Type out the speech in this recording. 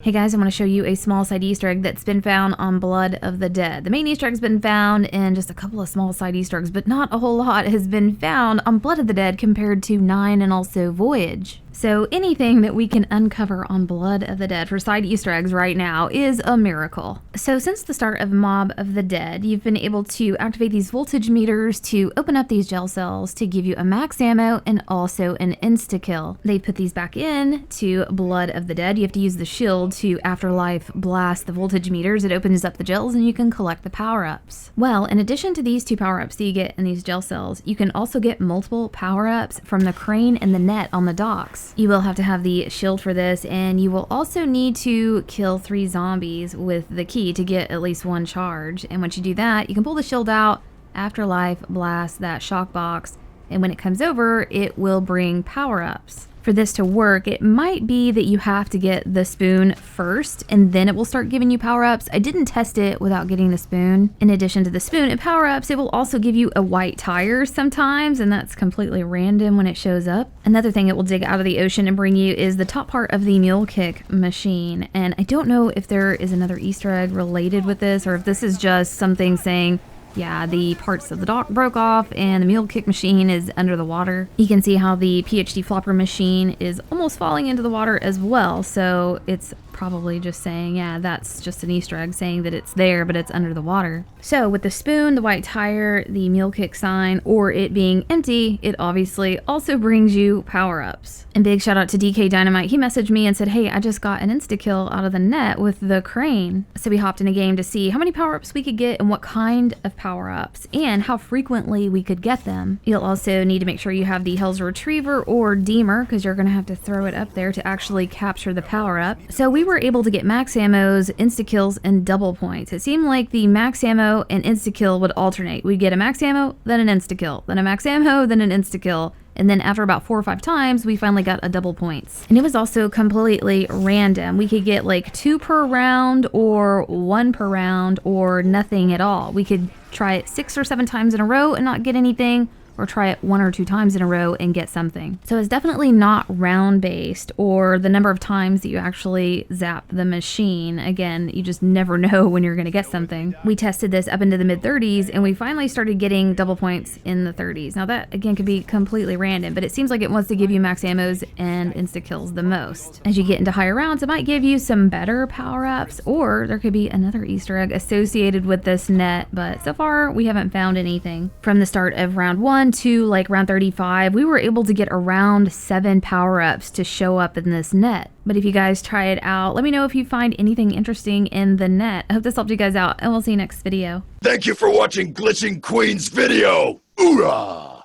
Hey guys, I'm going to show you a small side Easter egg that's been found on Blood of the Dead. The main Easter egg's been found, and just a couple of small side Easter eggs, but not a whole lot has been found on Blood of the Dead compared to 9 and also Voyage. So anything that we can uncover on Blood of the Dead for side Easter eggs right now is a miracle. So since the start of Mob of the Dead, you've been able to activate these voltage meters to open up these gel cells to give you a max ammo and also an insta-kill. They put these back in to Blood of the Dead. You have to use the shield to Afterlife blast the voltage meters. It opens up the gels and you can collect the power-ups. Well, in addition to these two power-ups that you get in these gel cells, you can also get multiple power-ups from the crane and the net on the docks. You will have to have the shield for this, and you will also need to kill 3 zombies with the key to get at least 1 charge. And once you do that, you can pull the shield out, Afterlife blast that shock box, and when it comes over, it will bring power-ups. For this to work, it might be that you have to get the spoon first and then it will start giving you power-ups. I didn't test it without getting the spoon. In addition to the spoon and power-ups, it will also give you a white tire sometimes, and that's completely random when it shows up. Another thing it will dig out of the ocean and bring you is the top part of the mule kick machine. And I don't know if there is another Easter egg related with this, or if this is just something saying, yeah, the parts of the dock broke off and the mule kick machine is under the water. You can see how the PhD flopper machine is almost falling into the water as well. So it's probably just saying, yeah, that's just an Easter egg saying that it's there, but it's under the water. So with the spoon, the white tire, the mule kick sign, or it being empty, it obviously also brings you power-ups. And big shout out to DK Dynamite. He messaged me and said, hey, I just got an insta-kill out of the net with the crane. So we hopped in a game to see how many power-ups we could get and what kind of power-ups and how frequently we could get them. You'll also need to make sure you have the Hell's Retriever or Deemer, because you're going to have to throw it up there to actually capture the power-up. So we were able to get max ammos, insta-kills, and double points. It seemed like the max ammo and insta-kill would alternate. We'd get a max ammo, then an insta-kill, then a max ammo, then an insta-kill. And then after about 4 or 5 times, we finally got a double points. And it was also completely random. We could get like 2 per round or 1 per round or nothing at all. We could try it 6 or 7 times in a row and not get anything, or try it 1 or 2 times in a row and get something. So it's definitely not round based or the number of times that you actually zap the machine. Again, you just never know when you're gonna get something. We tested this up into the mid 30s and we finally started getting double points in the 30s. Now that again could be completely random, but it seems like it wants to give you max ammos and insta kills the most. As you get into higher rounds, it might give you some better power-ups, or there could be another Easter egg associated with this net, but so far we haven't found anything. From the start of round 1 to like round 35, we were able to get around 7 power-ups to show up in this net. But if you guys try it out, let me know if you find anything interesting in the net. I hope this helped you guys out, and we'll see you next video. Thank you for watching Glitching Queen's video. Hoorah!